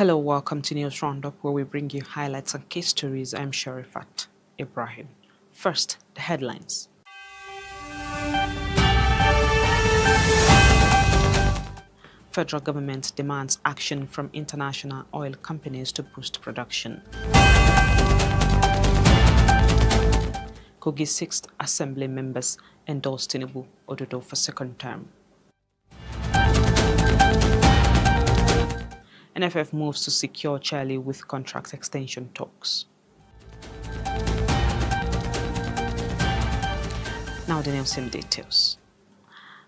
Hello, welcome to News Roundup, where we bring you highlights and case stories. I'm Sharifat Ibrahim. First, the headlines. Federal government demands action from international oil companies to boost production. Kogi 6th Assembly members endorse Tinubu Ododo for second term. NFF moves to secure Charlie with contract extension talks. Now the news in details.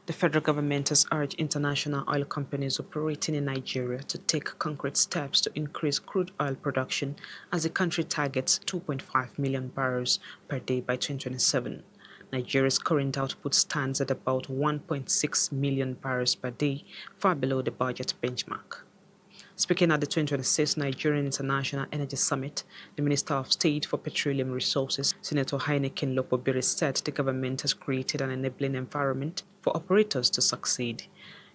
The federal government has urged international oil companies operating in Nigeria to take concrete steps to increase crude oil production as the country targets 2.5 million barrels per day by 2027. Nigeria's current output stands at about 1.6 million barrels per day, far below the budget benchmark. Speaking at the 2026 Nigerian International Energy Summit, the Minister of State for Petroleum Resources, Senator Heineken Lopobiri, said the government has created an enabling environment for operators to succeed.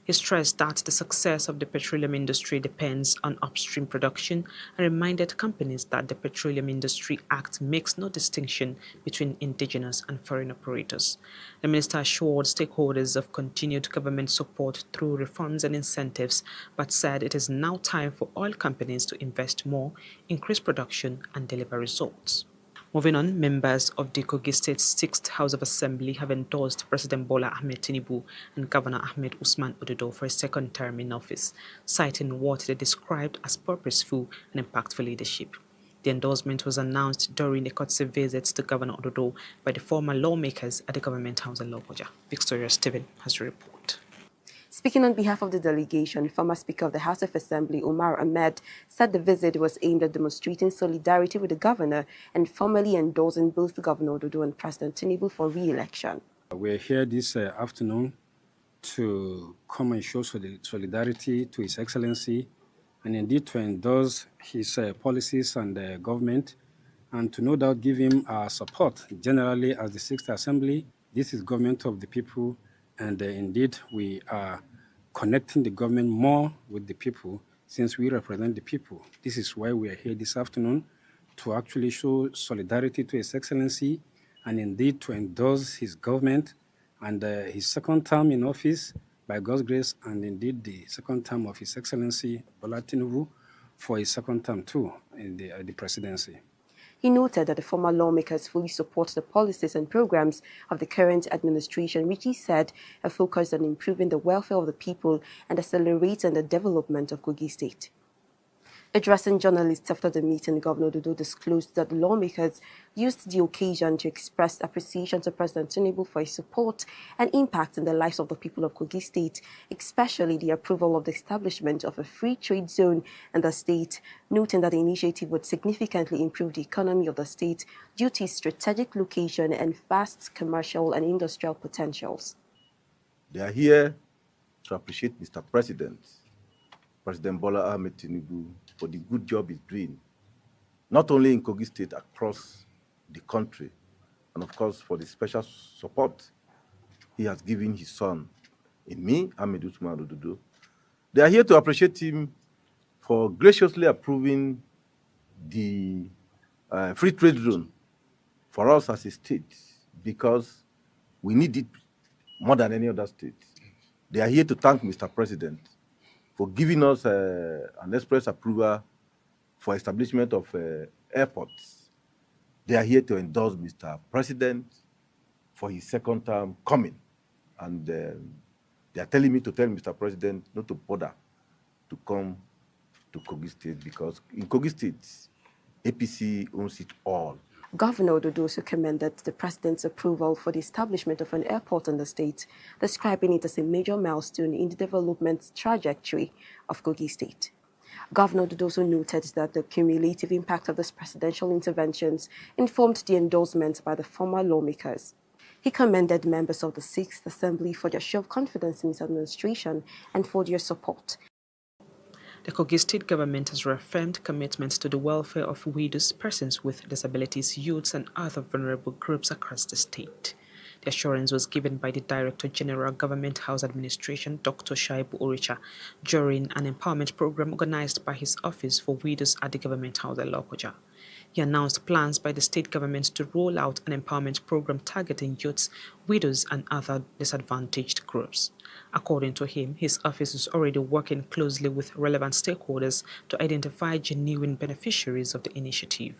He stressed that the success of the petroleum industry depends on upstream production and reminded companies that the Petroleum Industry Act makes no distinction between indigenous and foreign operators. The minister assured stakeholders of continued government support through reforms and incentives, but said it is now time for oil companies to invest more, increase production, and deliver results. Moving on, members of the Kogi State's 6th House of Assembly have endorsed President Bola Ahmed Tinubu and Governor Ahmed Usman Ododo for a second term in office, citing what they described as purposeful and impactful leadership. The endorsement was announced during a courtesy visit to Governor Ododo by the former lawmakers at the Government House in Lokoja. Victoria Stephen has a report. Speaking on behalf of the delegation, former Speaker of the House of Assembly, Umar Ahmed, said the visit was aimed at demonstrating solidarity with the governor and formally endorsing both Governor Ododo and President Tinubu for re-election. We're here this afternoon to come and show solidarity to His Excellency and indeed to endorse his policies and government, and to no doubt give him our support generally as the 6th Assembly. This is government of the people, and indeed we are connecting the government more with the people since we represent the people. This is why we are here this afternoon, to actually show solidarity to His Excellency and indeed to endorse his government and his second term in office by God's grace, and indeed the second term of His Excellency Bola Tinubu for his second term too in the presidency. He noted that the former lawmakers fully support the policies and programs of the current administration, which he said are focused on improving the welfare of the people and accelerating the development of Kogi State. Addressing journalists after the meeting, Governor Ododo disclosed that the lawmakers used the occasion to express appreciation to President Tinubu for his support and impact in the lives of the people of Kogi State, especially the approval of the establishment of a free trade zone in the state, noting that the initiative would significantly improve the economy of the state due to its strategic location and vast commercial and industrial potentials. They are here to appreciate Mr. President Bola Ahmed Tinubu, for the good job he's doing, not only in Kogi State, across the country, and of course for the special support he has given his son, in me, Ahmed Usman Ododo. They are here to appreciate him for graciously approving the free trade zone for us as a state, because we need it more than any other state. They are here to thank Mr. President for giving us an express approval for establishment of airports. They are here to endorse Mr. President for his second term coming. And they are telling me to tell Mr. President not to bother to come to Kogi State, because in Kogi State, APC owns it all. Governor Ododo also commended the president's approval for the establishment of an airport in the state, describing it as a major milestone in the development trajectory of Kogi State. Governor Ododo also noted that the cumulative impact of these presidential interventions informed the endorsement by the former lawmakers. He commended members of the 6th Assembly for their show of confidence in his administration and for their support. The Kogi State government has reaffirmed commitment to the welfare of widows, persons with disabilities, youths, and other vulnerable groups across the state. The assurance was given by the Director General Government House Administration, Dr. Shaibu Oricha, during an empowerment program organized by his office for widows at the Government House at Lokoja. He announced plans by the state government to roll out an empowerment program targeting youths, widows, and other disadvantaged groups. According to him, his office is already working closely with relevant stakeholders to identify genuine beneficiaries of the initiative.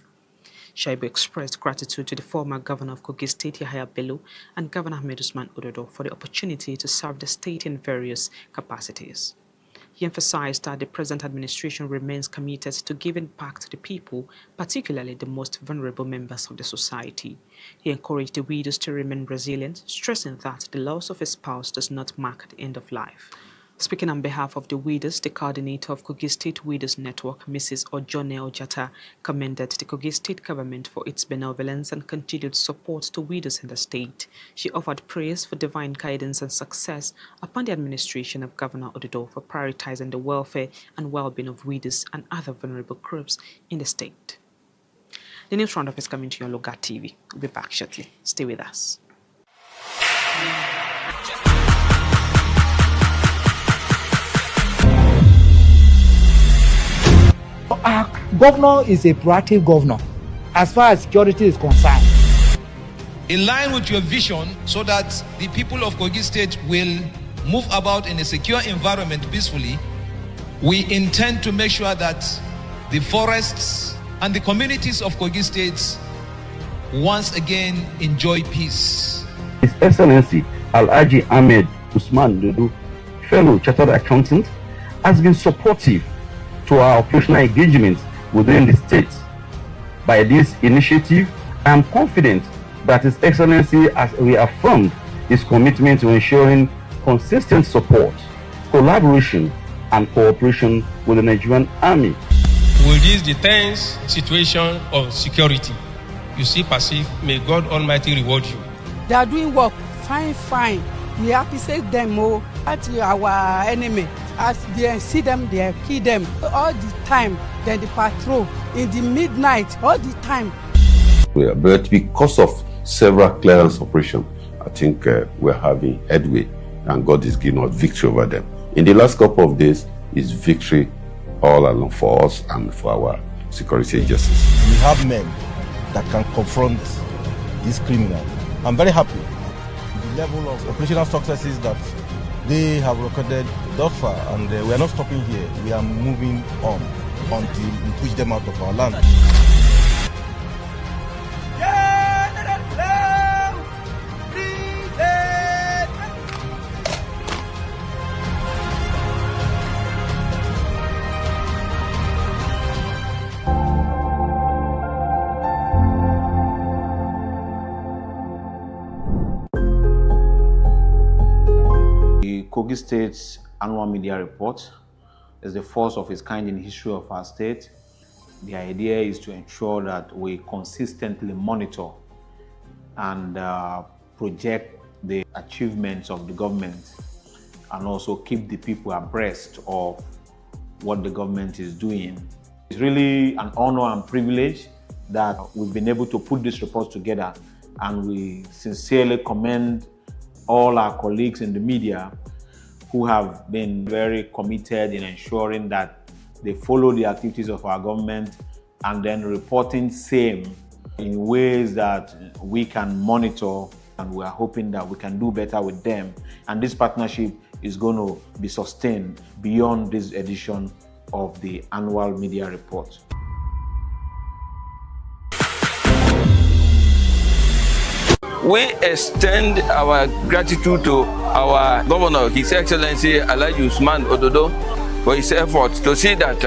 Shaibu expressed gratitude to the former governor of Kogi State, Yahaya Bello, and Governor Ahmed Usman Ododo for the opportunity to serve the state in various capacities. He emphasized that the present administration remains committed to giving back to the people, particularly the most vulnerable members of the society. He encouraged the widows to remain resilient, stressing that the loss of a spouse does not mark the end of life. Speaking on behalf of the widows, the coordinator of Kogi State Widows Network, Mrs. Ojone Ojata, commended the Kogi State government for its benevolence and continued support to widows in the state. She offered praise for divine guidance and success upon the administration of Governor Ododo for prioritizing the welfare and well-being of widows and other vulnerable groups in the state. The news roundup is coming to you on Loga TV. We'll be back shortly. Stay with us. Our governor is a proactive governor as far as security is concerned. In line with your vision, so that the people of Kogi State will move about in a secure environment peacefully, we intend to make sure that the forests and the communities of Kogi State once again enjoy peace. His Excellency Alhaji Ahmed Usman Dudu, fellow chartered accountant, has been supportive to our operational engagement within the state. By this initiative, I am confident that His Excellency has reaffirmed his commitment to ensuring consistent support, collaboration, and cooperation with the Nigerian Army. With this the tense situation of security you see perceive, may God Almighty reward you. They are doing work fine. We appreciate them more. That's our enemy. As they see them, they kill them all the time. Then the patrol in the midnight all the time. But because of several clearance operations, I think we're having headway, and God is giving us victory over them. In the last couple of days, is victory all along for us and for our security agencies. We have men that can confront these criminals. I'm very happy with the level of operational successes that they have recorded thus far, and we are not stopping here. We are moving on until we push them out of our land. Kogi State's annual media report is the first of its kind in the history of our state. The idea is to ensure that we consistently monitor and project the achievements of the government, and also keep the people abreast of what the government is doing. It's really an honor and privilege that we've been able to put this report together, and we sincerely commend all our colleagues in the media who have been very committed in ensuring that they follow the activities of our government and then reporting same in ways that we can monitor, and we are hoping that we can do better with them. And this partnership is going to be sustained beyond this edition of the annual media report. We extend our gratitude to our governor, His Excellency Alhaji Usman Ododo, for his efforts to see that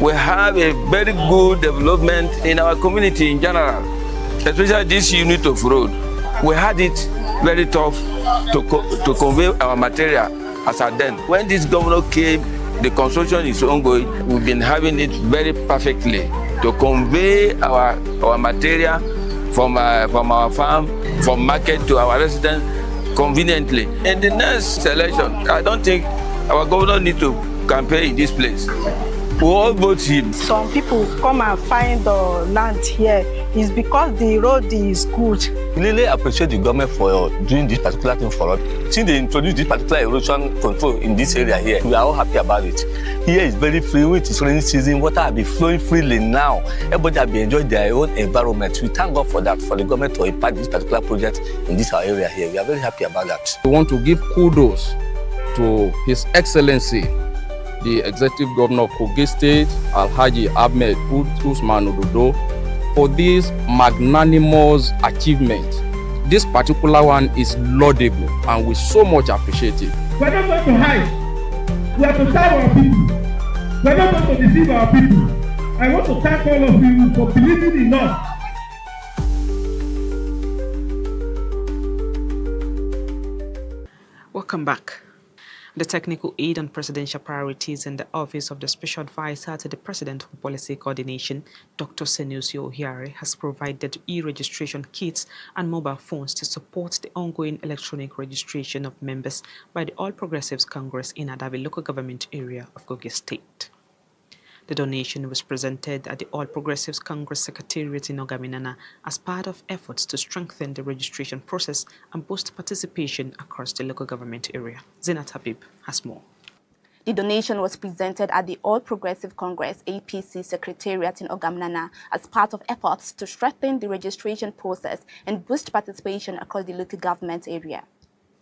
we have a very good development in our community in general, especially this unit of road. We had it very tough to convey our material as at then. When this governor came, the construction is ongoing. We've been having it very perfectly to convey our material from our farm, from market to our residents conveniently. In the next election, I don't think our governor needs to campaign in this place. We all vote him. Some people come and find the land here It's because the road is good. We really appreciate the government for doing this particular thing for us. Since they introduced this particular erosion control in this area here, we are all happy about it. Here is very free. With this rainy season, water will be flowing freely now. Everybody will be enjoying their own environment. We thank God for that, for the government to impact this particular project in this our area here. We are very happy about that. We want to give kudos to His Excellency, the Executive Governor of Kogi State, Alhaji Ahmed Usman Ododo, for this magnanimous achievement. This particular one is laudable and we so much appreciate it. We are not going to hide. We are to serve our people. We are not going to deceive our people. I want to thank all of you for believing in us. Welcome back. The technical aide on presidential priorities in the Office of the Special Advisor to the President for Policy Coordination, Dr. Senusio Ohiare, has provided e-registration kits and mobile phones to support the ongoing electronic registration of members by the All Progressives Congress in Adabi local government area of Kogi State. The donation was presented at the All Progressives Congress Secretariat in Ogaminana as part of efforts to strengthen the registration process and boost participation across the local government area. Zinat Habib has more. The donation was presented at the All Progressive Congress APC Secretariat in Ogaminana as part of efforts to strengthen the registration process and boost participation across the local government area.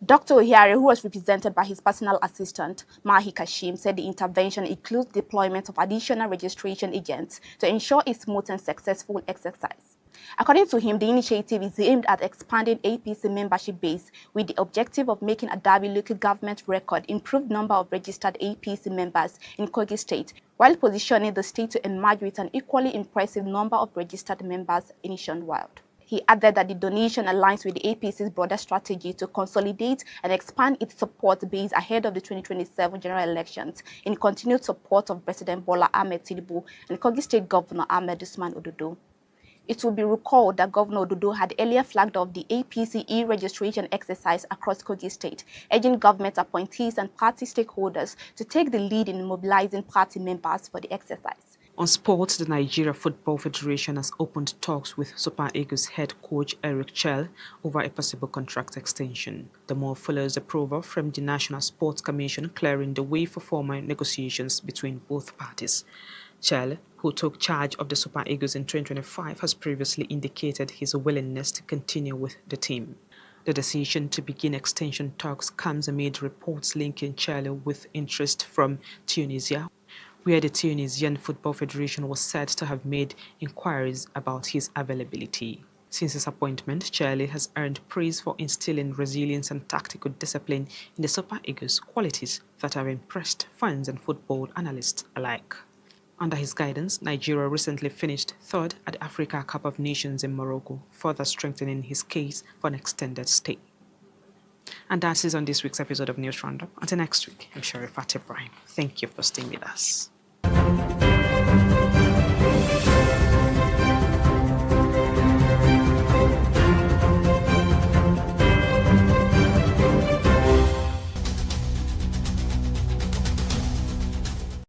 Dr. Ohiare, who was represented by his personal assistant, Mahi Kashim, said the intervention includes deployment of additional registration agents to ensure a smooth and successful exercise. According to him, the initiative is aimed at expanding APC membership base with the objective of making Adabi local government record improved number of registered APC members in Kogi State, while positioning the state to emerge with an equally impressive number of registered members nationwide. He added that the donation aligns with the APC's broader strategy to consolidate and expand its support base ahead of the 2027 general elections in continued support of President Bola Ahmed Tinubu and Kogi State Governor Ahmed Usman Ododo. It will be recalled that Governor Ododo had earlier flagged off the APC e-registration exercise across Kogi State, urging government appointees and party stakeholders to take the lead in mobilizing party members for the exercise. On sports, the Nigeria Football Federation has opened talks with Super Eagles head coach Eric Chell over a possible contract extension. The move follows approval from the National Sports Commission, clearing the way for formal negotiations between both parties. Chell, who took charge of the Super Eagles in 2025, has previously indicated his willingness to continue with the team. The decision to begin extension talks comes amid reports linking Chell with interest from Tunisia, where the Tunisian Football Federation was said to have made inquiries about his availability. Since his appointment, Charlie has earned praise for instilling resilience and tactical discipline in the Super Eagles, qualities that have impressed fans and football analysts alike. Under his guidance, Nigeria recently finished third at the Africa Cup of Nations in Morocco, further strengthening his case for an extended stay. And that is on this week's episode of News Roundup. Until next week, I'm Sharifat Ibrahim. Thank you for staying with us.